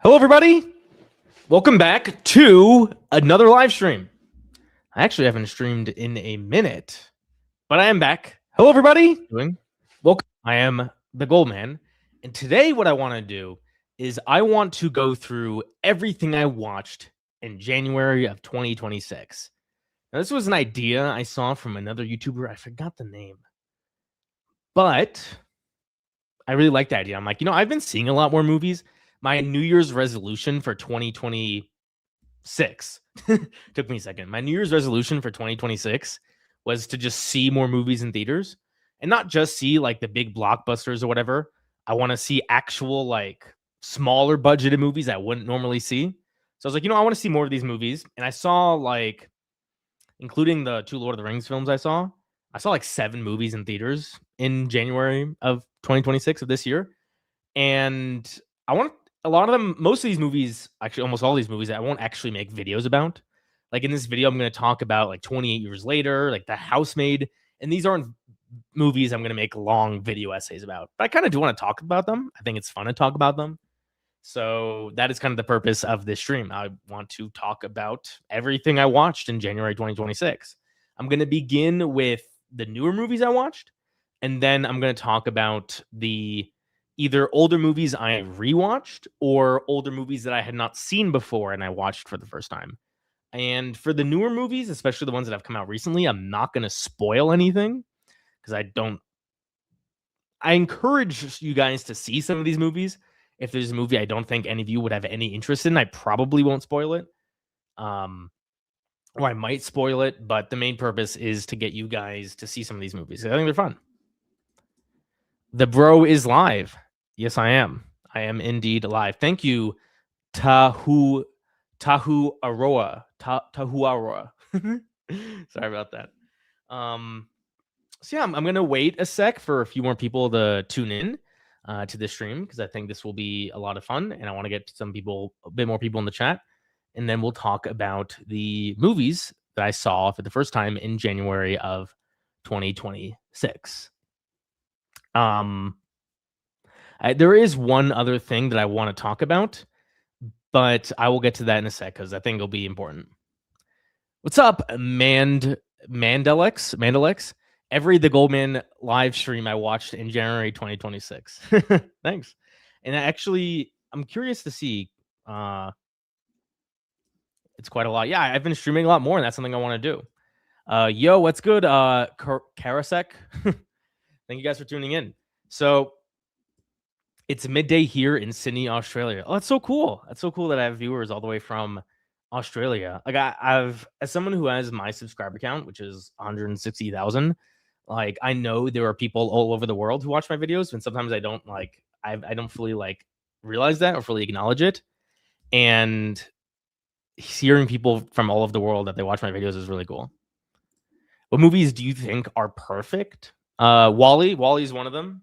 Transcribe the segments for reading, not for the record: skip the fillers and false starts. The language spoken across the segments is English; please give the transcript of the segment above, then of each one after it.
Hello, everybody. Welcome back to another live stream. I actually haven't streamed in a minute, but I am back. Hello, everybody. Welcome. I am the Goldman, and today what I want to do is I want to go through everything I watched in January of 2026. Now, this was an idea I saw from another YouTuber. I forgot the name, but I really like the idea. I'm like, I've been seeing a lot more movies. My New Year's resolution for 2026 took me a second. My New Year's resolution for 2026 was to just see more movies in theaters and not just see like the big blockbusters or whatever. I want to see actual like smaller budgeted movies I wouldn't normally see. So I was like, I want to see more of these movies. And I saw like, including the two Lord of the Rings films I saw like 7 movies in theaters in January of 2026 of this year. And I want a lot of them, most of these movies, actually almost all these movies, I won't actually make videos about. Like in this video, I'm going to talk about like 28 Years Later, like The Housemaid. And these aren't movies I'm going to make long video essays about. But I kind of do want to talk about them. I think it's fun to talk about them. So that is kind of the purpose of this stream. I want to talk about everything I watched in January 2026. I'm going to begin with the newer movies I watched, and then I'm going to talk about the either older movies I rewatched or older movies that I had not seen before and I watched for the first time. And for the newer movies, especially the ones that have come out recently, I'm not going to spoil anything because I encourage you guys to see some of these movies. If there's a movie I don't think any of you would have any interest in, I probably won't spoil it. Or I might spoil it, but the main purpose is to get you guys to see some of these movies. I think they're fun. The bro is live. Yes, I am. I am indeed live. Thank you, Tahu Aroa. Tahu Aroa. Sorry about that. So yeah, I'm gonna wait a sec for a few more people to tune in to this stream because I think this will be a lot of fun, and I want to get a bit more people in the chat, and then we'll talk about the movies that I saw for the first time in January of 2026. There is one other thing that I want to talk about, but I will get to that in a sec because I think it'll be important. What's up, Mandalex? Every The Goldman live stream I watched in January 2026. Thanks. And I'm curious to see. It's quite a lot. Yeah, I've been streaming a lot more, and that's something I want to do. Yo, what's good? Karasek. Thank you guys for tuning in. So it's midday here in Sydney, Australia. Oh, that's so cool. That's so cool that I have viewers all the way from Australia. Like I've as someone who has my subscriber count, which is 160,000, like I know there are people all over the world who watch my videos, and sometimes I don't fully like realize that or fully acknowledge it. And hearing people from all over the world that they watch my videos is really cool. What movies do you think are perfect? WALL-E is one of them.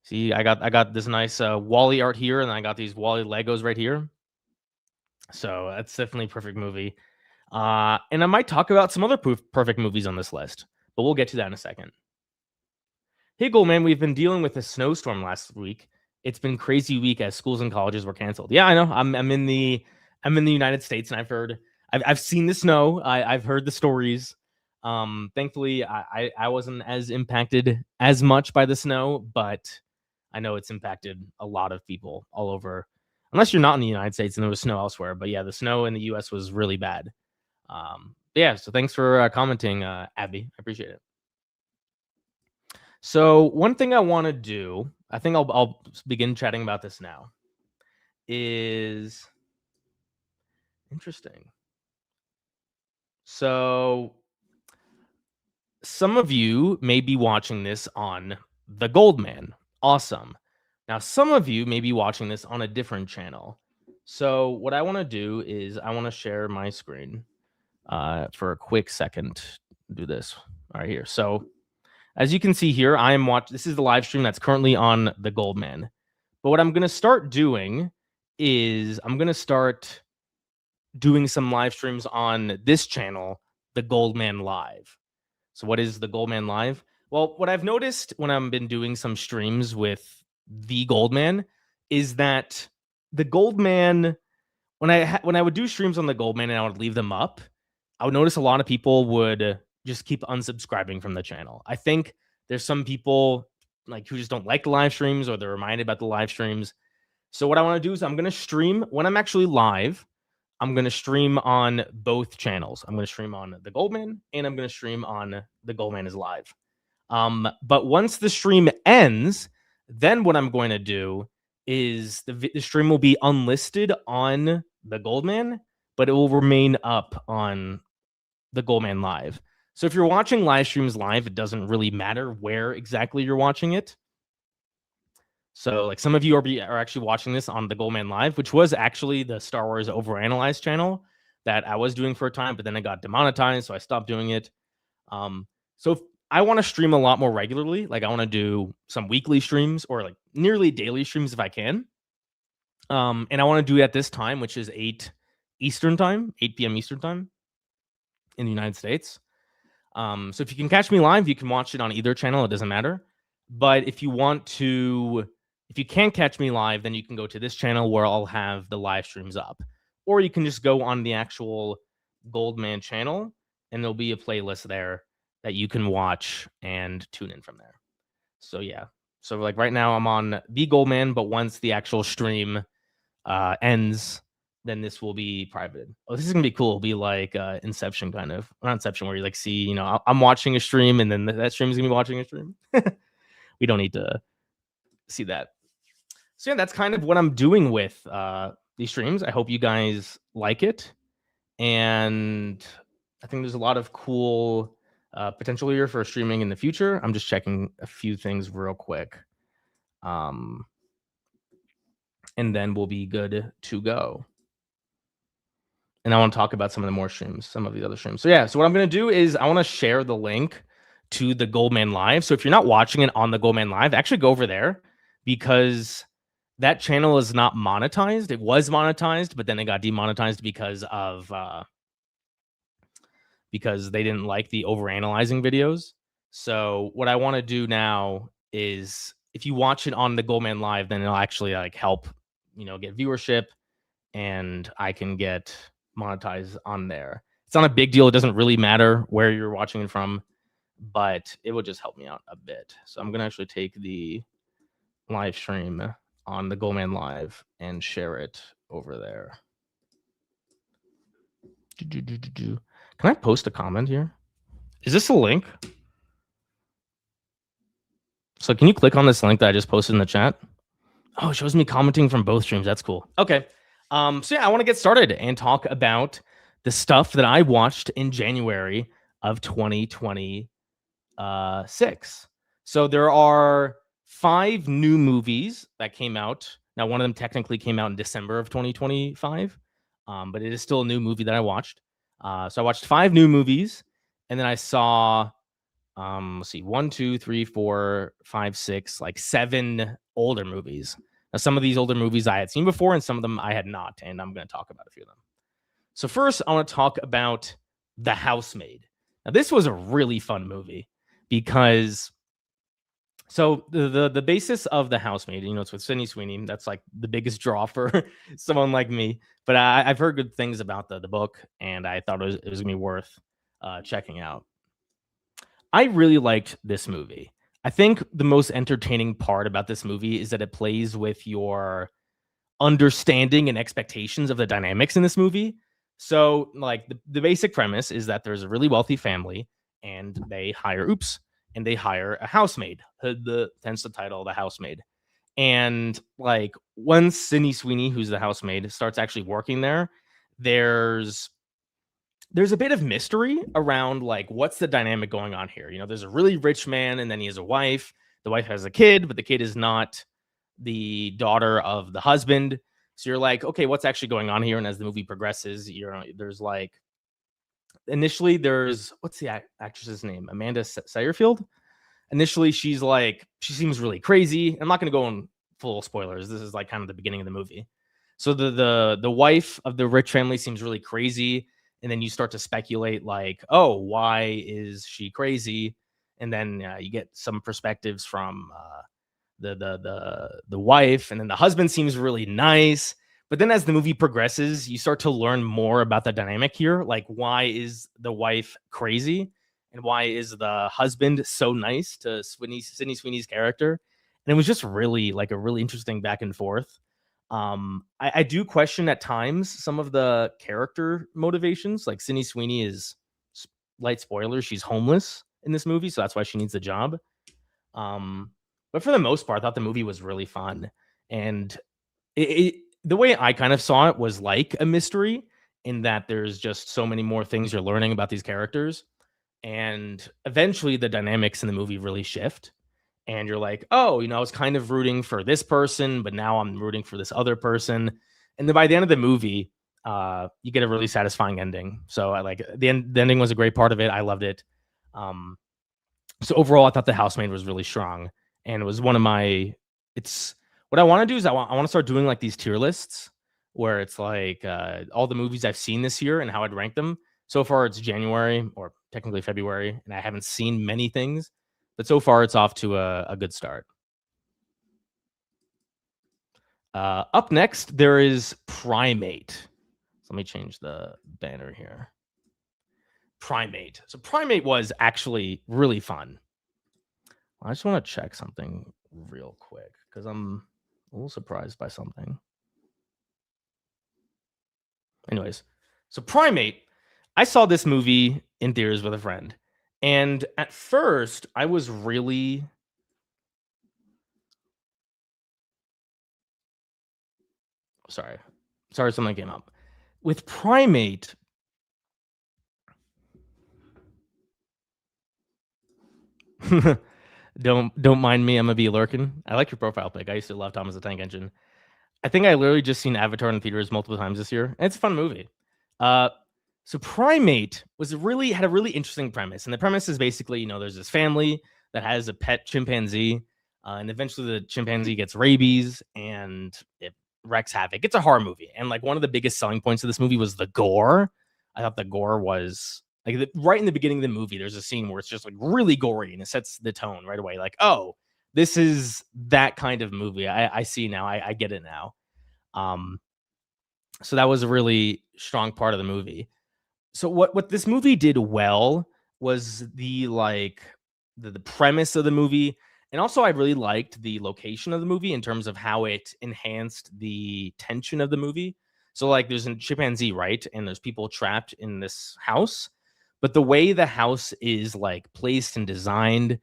See, I got this nice WALL-E art here, and I got these WALL-E Legos right here. So that's definitely a perfect movie. And I might talk about some other perfect movies on this list, but we'll get to that in a second. Hey, Goldman, we've been dealing with a snowstorm last week. It's been crazy week as schools and colleges were canceled. Yeah, I know. I'm in the United States, and I've seen the snow. I've heard the stories. Thankfully, I wasn't as impacted as much by the snow, but I know it's impacted a lot of people all over. Unless you're not in the United States and there was snow elsewhere. But yeah, the snow in the US was really bad. Yeah, so thanks for commenting, Abby. I appreciate it. So one thing I want to do, I think I'll begin chatting about this now, is interesting. So some of you may be watching this on The Goldman. Awesome. Now, some of you may be watching this on a different channel. So what I want to do is I want to share my screen for a quick second. Do this right here. So as you can see here, I am watching. This is the live stream that's currently on The Goldman. But what I'm going to start doing is I'm going to start doing some live streams on this channel, The Goldman Live. So what is The Goldman Live? Well, what I've noticed when I've been doing some streams with The Goldman is that the Goldman, when I would do streams on the Goldman and I would leave them up, I would notice a lot of people would just keep unsubscribing from the channel. I think there's some people like who just don't like the live streams or they're reminded about the live streams. So what I want to do is I'm going to stream when I'm actually live. I'm going to stream on both channels. I'm going to stream on the Goldman and I'm going to stream on the Goldman is live. But once the stream ends, then what I'm going to do is the stream will be unlisted on the Goldman, but it will remain up on the Goldman Live. So if you're watching live streams live, it doesn't really matter where exactly you're watching it. So like some of you are actually watching this on the Goldman Live, which was actually the Star Wars Overanalyzed channel that I was doing for a time, but then it got demonetized, so I stopped doing it. So if I want to stream a lot more regularly, like I want to do some weekly streams or like nearly daily streams if I can. And I want to do it at this time, which is 8 Eastern time, 8 p.m. Eastern time in the United States. So if you can catch me live, you can watch it on either channel. It doesn't matter. But if you can't catch me live, then you can go to this channel where I'll have the live streams up. Or you can just go on the actual Goldman channel and there'll be a playlist there that you can watch and tune in from there. So yeah. So like right now I'm on the Goldman, but once the actual stream ends, then this will be private. Oh, this is gonna be cool. It'll be like Inception kind of. Not Inception, where you like see, you know, I'm watching a stream and then that stream is gonna be watching a stream. We don't need to see that. So yeah, that's kind of what I'm doing with these streams. I hope you guys like it. And I think there's a lot of cool potential here for streaming in the future. I'm just checking a few things real quick. And then we'll be good to go. And I want to talk about some of the more streams, some of the other streams. So yeah, so what I'm going to do is I want to share the link to the Goldman Live. So if you're not watching it on the Goldman Live, actually go over there because that channel is not monetized. It was monetized, but then it got demonetized because they didn't like the overanalyzing videos. So what I want to do now is if you watch it on the Goldman Live, then it'll actually like help, you know, get viewership and I can get monetized on there. It's not a big deal. It doesn't really matter where you're watching it from, but it will just help me out a bit. So I'm going to actually take the live stream on the Goldman Live and share it over there. Can I post a comment here? Is this a link? So can you click on this link that I just posted in the chat? Oh, it shows me commenting from both streams. That's cool. Okay. So yeah, I want to get started and talk about the stuff that I watched in January of 2026. So there are 5 new movies that came out. Now, one of them technically came out in December of 2025, but it is still a new movie that I watched. So I watched 5 new movies, and then I saw, let's see, 1, 2, 3, 4, 5, 6, like 7 older movies. Now, some of these older movies I had seen before, and some of them I had not, and I'm going to talk about a few of them. So first, I want to talk about The Housemaid. Now, this was a really fun movie because, so the basis of The Housemaid, you know, it's with Sydney Sweeney. That's like the biggest draw for someone like me. But I've heard good things about the book, and I thought it was going to be worth checking out. I really liked this movie. I think the most entertaining part about this movie is that it plays with your understanding and expectations of the dynamics in this movie. So, like, the basic premise is that there's a really wealthy family and they hire a housemaid. Hence the title, The Housemaid. And like once Sydney Sweeney, who's the housemaid, starts actually working there, there's a bit of mystery around like what's the dynamic going on here. You know, there's a really rich man and then he has a wife. The wife has a kid, but the kid is not the daughter of the husband. So you're like, okay, what's actually going on here? And as the movie progresses, you know, there's like initially there's what's the actress's name? Amanda Seyerfield. Initially, she's like, she seems really crazy. I'm not going to go in full spoilers. This is like kind of the beginning of the movie. So the wife of the rich family seems really crazy. And then you start to speculate like, oh, why is she crazy? And then you get some perspectives from the wife, and then the husband seems really nice. But then as the movie progresses, you start to learn more about the dynamic here. Like, why is the wife crazy? And why is the husband so nice to Sydney Sweeney's character? And it was just really like a really interesting back and forth. I do question at times some of the character motivations. Like Sydney Sweeney is light spoilers, she's homeless in this movie, so that's why she needs a job. Um, but for the most part, I thought the movie was really fun, and the way I kind of saw it was like a mystery in that there's just so many more things you're learning about these characters, and eventually the dynamics in the movie really shift, and you're like, oh, I was kind of rooting for this person, but now I'm rooting for this other person, and then by the end of the movie, you get a really satisfying ending. So I like the ending was a great part of it. I loved it. Um, so overall, I thought The Housemaid was really strong, and it was one of my. It's what I want to do is I want to start doing like these tier lists where it's like all the movies I've seen this year and how I'd rank them. So far, it's January or technically February, and I haven't seen many things, but so far it's off to a good start. Up next, there is Primate. So let me change the banner here. Primate. So Primate was actually really fun. I just want to check something real quick because I'm a little surprised by something. Anyways, so Primate, I saw this movie in theaters with a friend. And at first, I was really. Sorry, something came up. With Primate, don't mind me. I'm gonna be lurking. I like your profile pic. I used to love Thomas the Tank Engine. I think I literally just seen Avatar in theaters multiple times this year, and it's a fun movie. So Primate had a really interesting premise, and the premise is basically, there's this family that has a pet chimpanzee, and eventually the chimpanzee gets rabies and it wreaks havoc. It's a horror movie, and like one of the biggest selling points of this movie was the gore. I thought the gore was like right in the beginning of the movie. There's a scene where it's just like really gory, and it sets the tone right away. Like, oh, this is that kind of movie. I see now. I get it now. So that was a really strong part of the movie. So what this movie did well was the premise of the movie, and also I really liked the location of the movie in terms of how it enhanced the tension of the movie. So like there's a chimpanzee, right? And there's people trapped in this house, but the way the house is like placed and designed,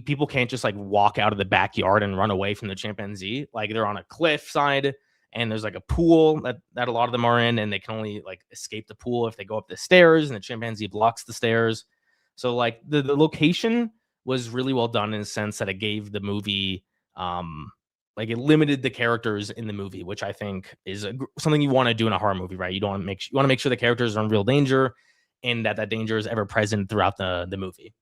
people can't just like walk out of the backyard and run away from the chimpanzee. Like they're on a cliff side and there's like a pool that a lot of them are in, and they can only like escape the pool if they go up the stairs, and the chimpanzee blocks the stairs. So like the location was really well done in a sense that it gave the movie like it limited the characters in the movie, which I think is something you want to do in a horror movie, right? You want to make sure the characters are in real danger and that danger is ever present throughout the movie.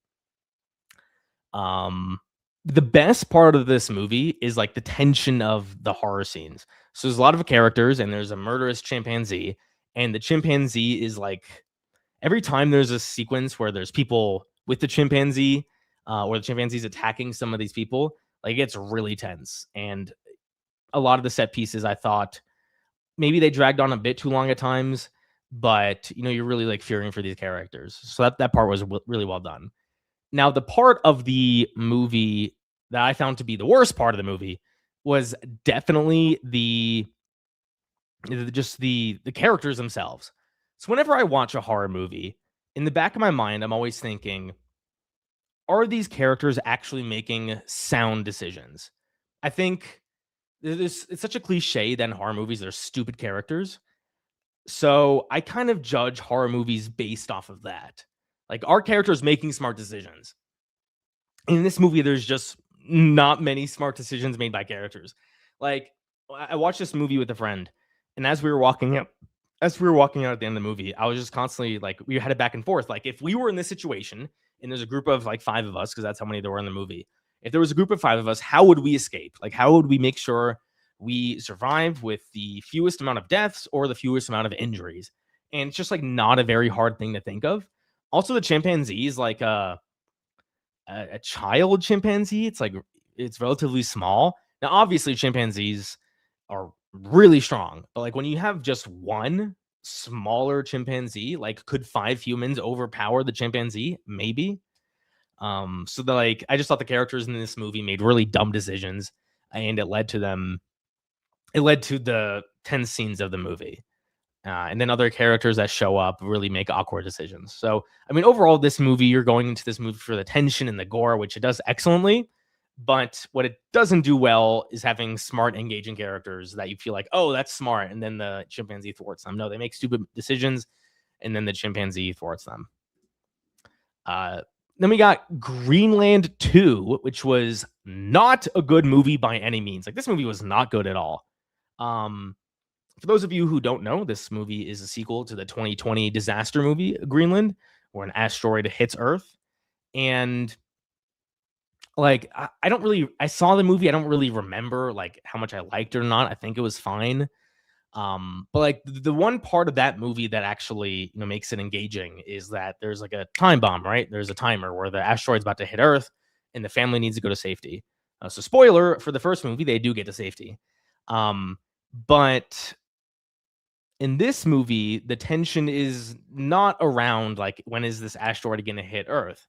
The best part of this movie is like the tension of the horror scenes. So there's a lot of characters and there's a murderous chimpanzee, and the chimpanzee is like every time there's a sequence where there's people with the chimpanzee or the chimpanzee's attacking some of these people, like it gets really tense. And a lot of the set pieces I thought maybe they dragged on a bit too long at times, but you're really like fearing for these characters. So that part was really well done. Now, the part of the movie that I found to be the worst part of the movie was definitely the characters themselves. So whenever I watch a horror movie, in the back of my mind, I'm always thinking, are these characters actually making sound decisions? I think it's such a cliche that in horror movies, there's stupid characters. So I kind of judge horror movies based off of that. Like, our characters making smart decisions. In this movie, there's just not many smart decisions made by characters. Like, I watched this movie with a friend, and as we were walking out at the end of the movie, I was just constantly like, we had it back and forth. Like, if we were in this situation and there's a group of like 5 of us, because that's how many there were in the movie. If there was a group of 5 of us, how would we escape? Like, how would we make sure we survive with the fewest amount of deaths or the fewest amount of injuries? And it's just like not a very hard thing to think of. Also, the chimpanzee is like a child chimpanzee. It's like it's relatively small. Now, obviously, chimpanzees are really strong, but like when you have just one smaller chimpanzee, like could 5 humans overpower the chimpanzee? Maybe. So the like I just thought the characters in this movie made really dumb decisions, and it led to the tense scenes of the movie. And then other characters that show up really make awkward decisions. So, I mean, overall, this movie, you're going into this movie for the tension and the gore, which it does excellently. But what it doesn't do well is having smart, engaging characters that you feel like, oh, that's smart. And then the chimpanzee thwarts them. No, they make stupid decisions, and then the chimpanzee thwarts them. Then we got Greenland 2, which was not a good movie by any means. Like, this movie was not good at all. For those of you who don't know, this movie is a sequel to the 2020 disaster movie Greenland, where an asteroid hits Earth. And like I saw the movie, I don't really remember like how much I liked it or not. I think it was fine. But like the one part of that movie that actually, makes it engaging is that there's like a time bomb, right? There's a timer where the asteroid's about to hit Earth and the family needs to go to safety. So spoiler for the first movie, they do get to safety. But in this movie, the tension is not around like when is this asteroid going to hit Earth.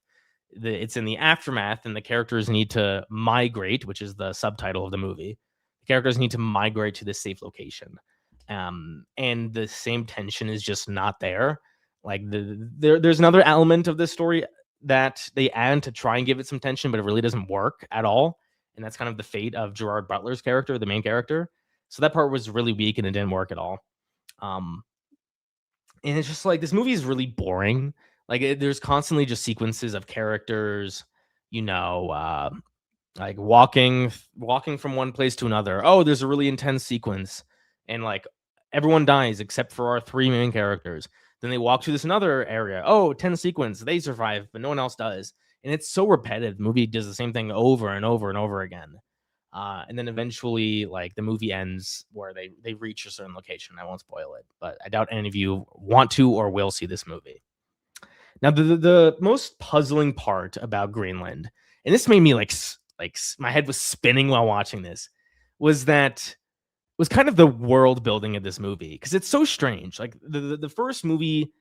It's in the aftermath, and the characters need to migrate, which is the subtitle of the movie. The characters need to migrate to this safe location, and the same tension is just not there. Like there's another element of this story that they add to try and give it some tension, but it really doesn't work at all. And that's kind of the fate of Gerard Butler's character, the main character. So that part was really weak and it didn't work at all. Um, and it's just like this movie is really boring. Like there's constantly just sequences of characters, you know, like walking from one place to another. Oh, there's a really intense sequence, and like everyone dies except for our 3 main characters. Then they walk to this another area. Oh, tense sequence. They survive, but no one else does. And it's so repetitive. The movie does the same thing over and over and over again. And then eventually, like the movie ends where they reach a certain location. I won't spoil it, but I doubt any of you want to or will see this movie. Now, the most puzzling part about Greenland, and this made me like my head was spinning while watching this, was kind of the world building of this movie, because it's so strange. Like the first movie,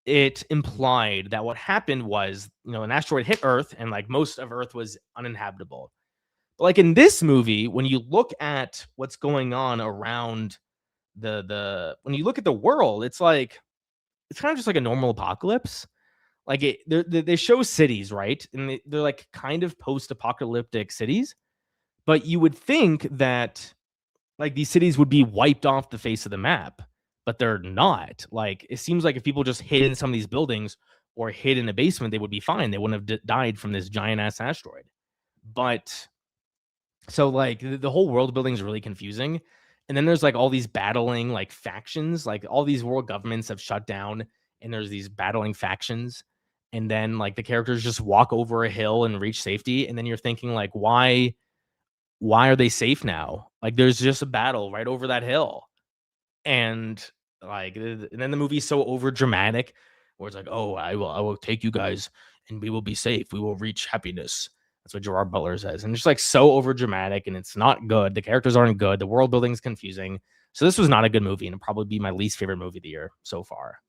it implied that what happened was, an asteroid hit Earth and like most of Earth was uninhabitable. Like in this movie, when you look at what's going on around when you look at the world, it's like it's kind of just like a normal apocalypse. Like they show cities, right? And they're like kind of post-apocalyptic cities, but you would think that like these cities would be wiped off the face of the map, but they're not. Like it seems like if people just hid in some of these buildings or hid in a basement, they would be fine. They wouldn't have died from this giant ass asteroid. But so like the whole world building is really confusing. And then there's like all these battling like factions, like all these world governments have shut down and there's these battling factions. And then like the characters just walk over a hill and reach safety. And then you're thinking like, why are they safe now? Like there's just a battle right over that hill. And like, and then the movie's so over dramatic where it's like, oh, I will take you guys and we will be safe. We will reach happiness. That's what Gerard Butler says. And it's just like so over dramatic and it's not good. The characters aren't good. The world building is confusing. So this was not a good movie and it'll probably be my least favorite movie of the year so far.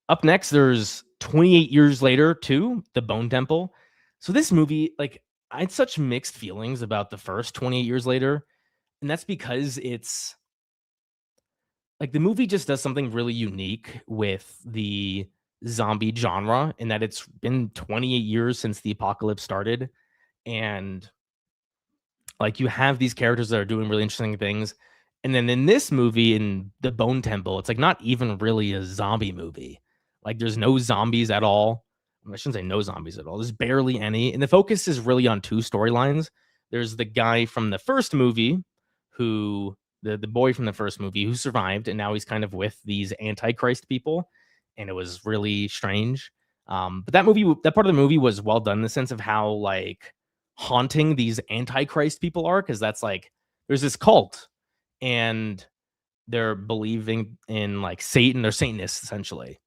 Up next, there's 28 Years Later 2, The Bone Temple. So this movie, like I had such mixed feelings about the first 28 Years Later. And that's because it's like the movie just does something really unique with the zombie genre in that it's been 28 years since the apocalypse started, and like you have these characters that are doing really interesting things, and then in this movie, in The Bone Temple, it's like not even really a zombie movie. Like there's no zombies at all. I shouldn't say no zombies at all. There's barely any, and the focus is really on 2 storylines. There's the guy from the first movie who the boy from the first movie who survived, and now he's kind of with these Antichrist people, and it was really strange. But that part of the movie was well done in the sense of how like haunting these Antichrist people are, because that's like there's this cult, and they're believing in like Satan. They're Satanists essentially,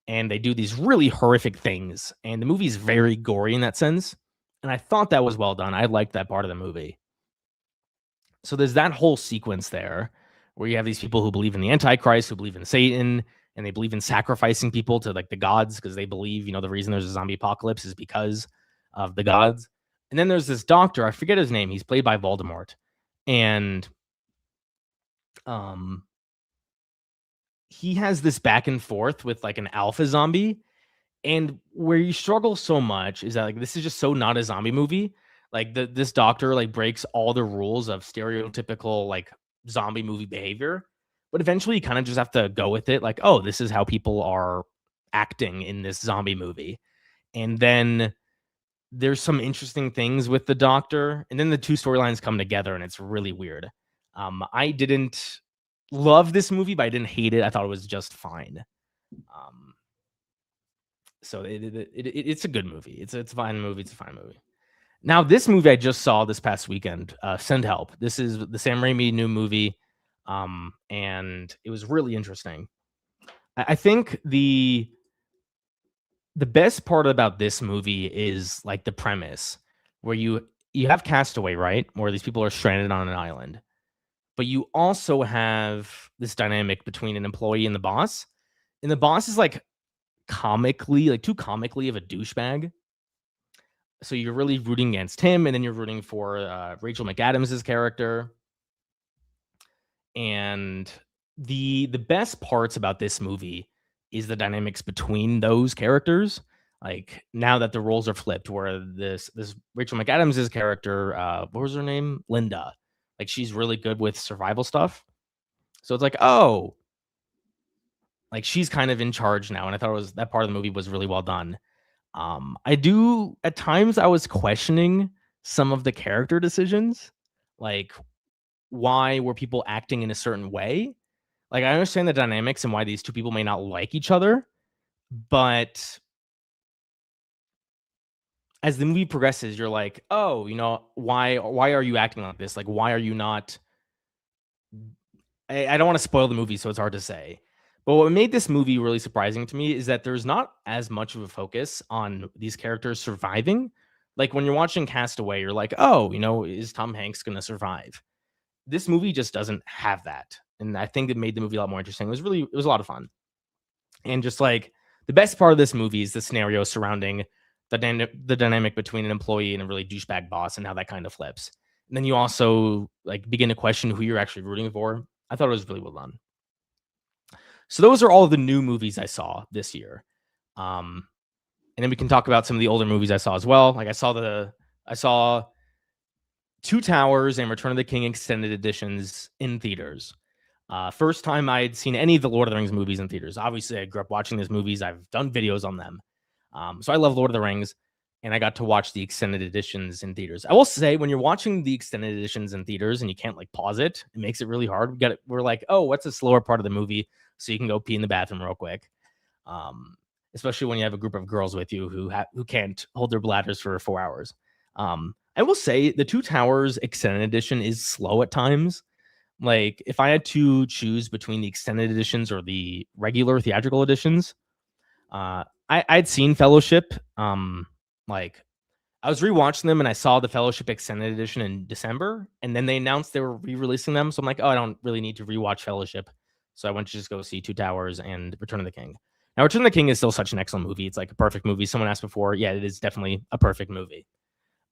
and they do these really horrific things. And the movie is very gory in that sense. And I thought that was well done. I liked that part of the movie. So there's that whole sequence there where you have these people who believe in the Antichrist, who believe in Satan, and they believe in sacrificing people to like the gods because they believe, the reason there's a zombie apocalypse is because of the gods. And then there's this doctor, I forget his name. He's played by Voldemort. And he has this back and forth with like an alpha zombie. And where you struggle so much is that like this is just so not a zombie movie. Like this doctor like breaks all the rules of stereotypical like zombie movie behavior, but eventually you kind of just have to go with it. Like, oh, this is how people are acting in this zombie movie. And then there's some interesting things with the doctor, and then the two storylines come together, and it's really weird. I didn't love this movie, but I didn't hate it. I thought it was just fine. So it's a good movie. It's a fine movie. It's a fine movie. Now, this movie I just saw this past weekend, Send Help. This is the Sam Raimi new movie, and it was really interesting. I think the best part about this movie is like the premise, where you have Castaway, right, where these people are stranded on an island, but you also have this dynamic between an employee and the boss, and the boss is like too comically of a douchebag. So you're really rooting against him, and then you're rooting for Rachel McAdams' character. And the best parts about this movie is the dynamics between those characters. Like now that the roles are flipped, where this Rachel McAdams' character, what was her name? Linda. Like she's really good with survival stuff. So it's like, oh, like she's kind of in charge now. And I thought that part of the movie was really well done. At times I was questioning some of the character decisions, like why were people acting in a certain way? Like I understand the dynamics and why these two people may not like each other, but as the movie progresses, you're like, oh, why are you acting like this? Like, why are you not? I don't want to spoil the movie, so it's hard to say. But what made this movie really surprising to me is that there's not as much of a focus on these characters surviving. Like when you're watching Castaway, you're like, oh, is Tom Hanks going to survive? This movie just doesn't have that. And I think it made the movie a lot more interesting. It was a lot of fun. And just like the best part of this movie is the scenario surrounding the dynamic between an employee and a really douchebag boss and how that kind of flips. And then you also like begin to question who you're actually rooting for. I thought it was really well done. So those are all the new movies I saw this year. And then we can talk about some of the older movies I saw as well. Like I saw Two Towers and Return of the King extended editions in theaters. First time I'd seen any of the Lord of the Rings movies in theaters. Obviously, I grew up watching these movies. I've done videos on them. So I love Lord of the Rings, and I got to watch the extended editions in theaters. I will say, when you're watching the extended editions in theaters and you can't like pause it, it makes it really hard. We're like, oh, what's a slower part of the movie so you can go pee in the bathroom real quick. Especially when you have a group of girls with you who can't hold their bladders for 4 hours. I will say the Two Towers extended edition is slow at times. Like if I had to choose between the extended editions or the regular theatrical editions, I'd seen Fellowship. Like I was rewatching them and I saw the Fellowship extended edition in December, and then they announced they were re-releasing them. So I'm like, oh, I don't really need to rewatch Fellowship. So I went to just go see Two Towers and Return of the King. Now, Return of the King is still such an excellent movie. It's like a perfect movie. Someone asked before. Yeah, it is definitely a perfect movie.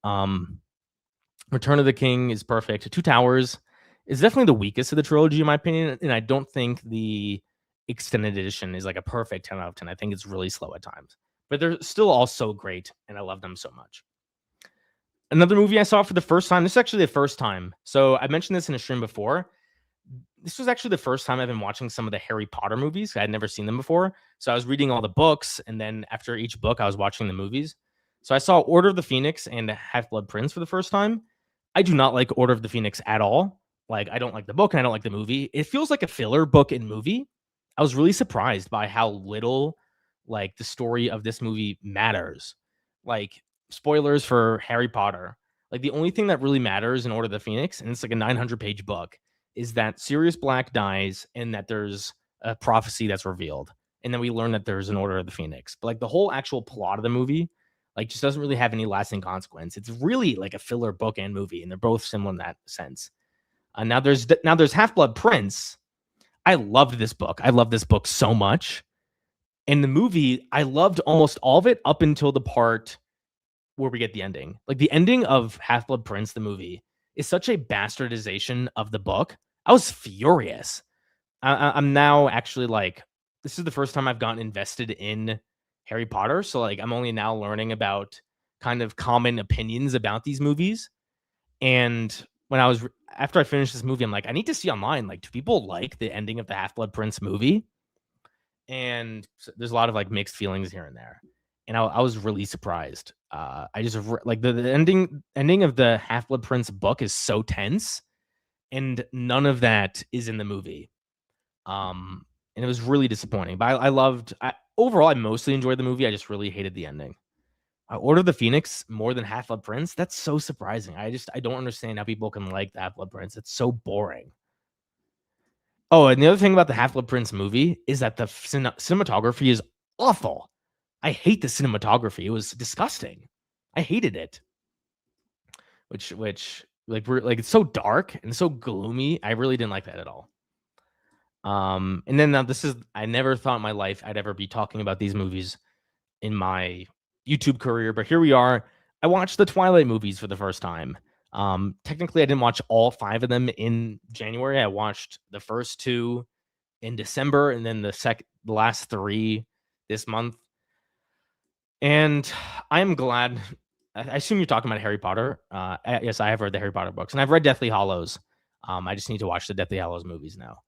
Return of the King is perfect. Two Towers is definitely the weakest of the trilogy, in my opinion. And I don't think the extended edition is like a perfect 10 out of 10. I think it's really slow at times. But they're still all so great, and I love them so much. Another movie I saw for the first time. This is actually the first time. So I mentioned this in a stream before. This was actually the first time I've been watching some of the Harry Potter movies. I had never seen them before. So I was reading all the books, and then after each book, I was watching the movies. So I saw Order of the Phoenix and Half-Blood Prince for the first time. I do not like Order of the Phoenix at all. Like, I don't like the book and I don't like the movie. It feels like a filler book and movie. I was really surprised by how little, like, the story of this movie matters. Like, spoilers for Harry Potter. Like, the only thing that really matters in Order of the Phoenix, and it's like a 900-page book, is that Sirius Black dies and that there's a prophecy that's revealed. And then we learn that there's an Order of the Phoenix. But, like, the whole actual plot of the movie, Like, just doesn't really have any lasting consequence. It's really like a filler book and movie, and they're both similar in that sense. Now there's Half-Blood Prince. I loved this book. I love this book so much. In the movie, I loved almost all of it up until the part where we get the ending. Like, the ending of Half-Blood Prince, the movie, is such a bastardization of the book. I was furious. I'm now actually like, this is the first time I've gotten invested in Harry Potter. So like, I'm only now learning about kind of common opinions about these movies. And when after I finished this movie, I'm like, I need to see online. Like, do people like the ending of the Half-Blood Prince movie? And there's a lot of like mixed feelings here and there. And I was really surprised. I just like the ending of the Half-Blood Prince book is so tense, and none of that is in the movie. And it was really disappointing. But overall, I mostly enjoyed the movie. I just really hated the ending. Order of the Phoenix more than Half-Blood Prince. That's so surprising. I don't understand how people can like the Half-Blood Prince. It's so boring. Oh, and the other thing about the Half-Blood Prince movie is that the cinematography is awful. I hate the cinematography. It was disgusting. I hated it. Which like it's so dark and so gloomy. I really didn't like that at all. And then now I never thought in my life I'd ever be talking about these movies in my YouTube career, but here we are. I watched the Twilight movies for the first time. Technically, I didn't watch all 5 of them in January. I watched the first 2 in December, and then the last 3 this month. And I am glad. I assume you're talking about Harry Potter. Yes, I have read the Harry Potter books, and I've read Deathly Hallows. I just need to watch the Deathly Hallows movies now.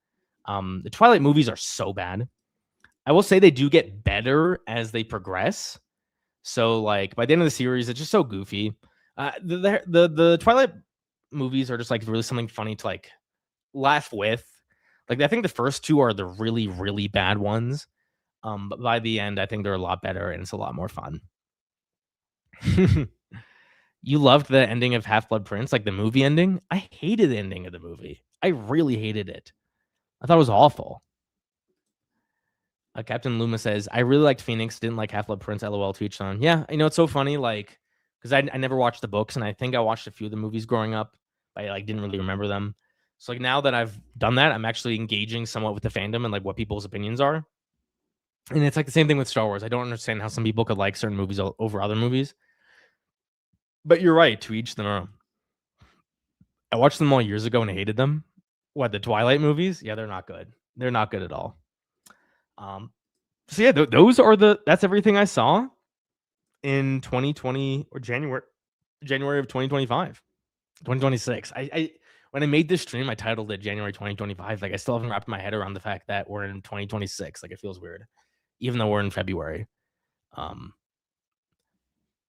The Twilight movies are so bad. I will say they do get better as they progress. So like by the end of the series, it's just so goofy. The Twilight movies are just like really something funny to like laugh with. Like, I think the first 2 are the really, really bad ones. But by the end, I think they're a lot better and it's a lot more fun. You loved the ending of Half-Blood Prince, like the movie ending? I hated the ending of the movie. I really hated it. I thought it was awful. Captain Luma says, I really liked Phoenix, didn't like Half-Blood Prince, LOL to each on. Yeah, you know, it's so funny, like, because I never watched the books, and I think I watched a few of the movies growing up, but I like didn't really remember them. So like now that I've done that, I'm actually engaging somewhat with the fandom and like what people's opinions are. And it's like the same thing with Star Wars. I don't understand how some people could like certain movies over other movies. But you're right, to each their own. I watched them all years ago and hated them. What, the Twilight movies? Yeah, they're not good. They're not good at all. So yeah, that's everything I saw in 2020 or January of 2025, 2026. I when I made this stream, I titled it January 2025. Like, I still haven't wrapped my head around the fact that we're in 2026. Like, it feels weird, even though we're in February.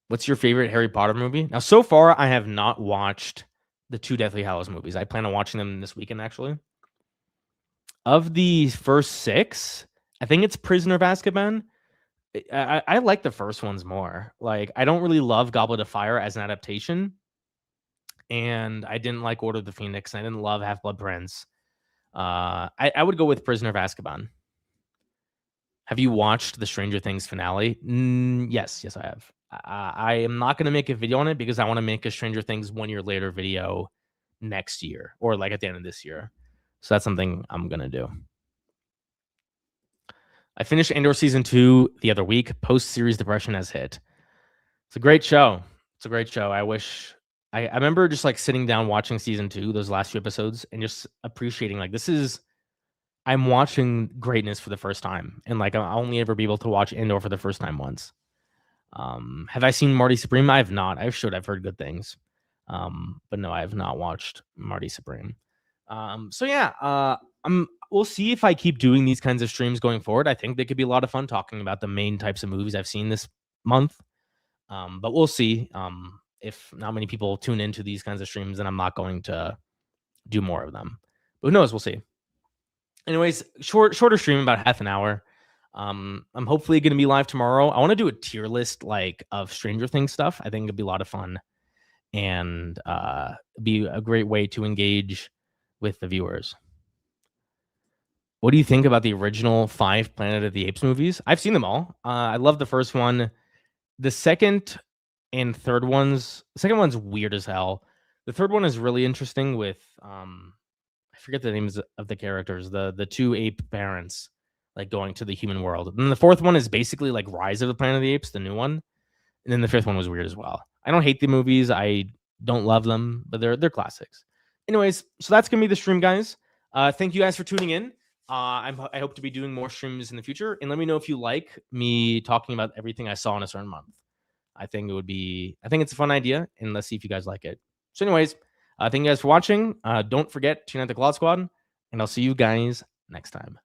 What's your favorite Harry Potter movie? Now, so far, I have not watched the 2 Deathly Hallows movies. I plan on watching them this weekend, actually. Of the first 6, I think it's Prisoner of Azkaban. I like the first ones more. Like, I don't really love Goblet of Fire as an adaptation. And I didn't like Order of the Phoenix. And I didn't love Half-Blood Prince. I would go with Prisoner of Azkaban. Have you watched the Stranger Things finale? Yes, I have. I am not going to make a video on it because I want to make a Stranger Things 1 year later video next year, or like at the end of this year. So that's something I'm going to do. I finished Andor season 2 the other week. Post-series depression has hit. It's a great show. I remember just like sitting down watching season 2, those last few episodes, and just appreciating like I'm watching greatness for the first time, and like I'll only ever be able to watch Andor for the first time once. Have I seen Marty Supreme? I have not. I've heard good things. But no, I have not watched Marty Supreme. So yeah, we'll see if I keep doing these kinds of streams going forward. I think they could be a lot of fun talking about the main types of movies I've seen this month. But we'll see. If not many people tune into these kinds of streams, then I'm not going to do more of them. But who knows? We'll see. Anyways, shorter stream, about half an hour. I'm hopefully going to be live tomorrow. I want to do a tier list like of Stranger Things stuff. I think it'd be a lot of fun, and be a great way to engage with the viewers. What do you think about the original 5 Planet of the Apes movies? I've seen them all. I love the first one. The second And second one's weird as hell. The third one is really interesting with I forget the names of the characters, the two ape parents like going to the human world. And then the fourth one is basically like Rise of the Planet of the Apes, the new one. And then the fifth one was weird as well. I don't hate the movies. I don't love them, but they're classics. Anyways, so that's gonna be the stream, guys. Thank you guys for tuning in. I hope to be doing more streams in the future, and let me know if you like me talking about everything I saw in a certain month. I think it's a fun idea, and let's see if you guys like it. So, anyways, thank you guys for watching. Don't forget, tune out the Claw Squad, and I'll see you guys next time.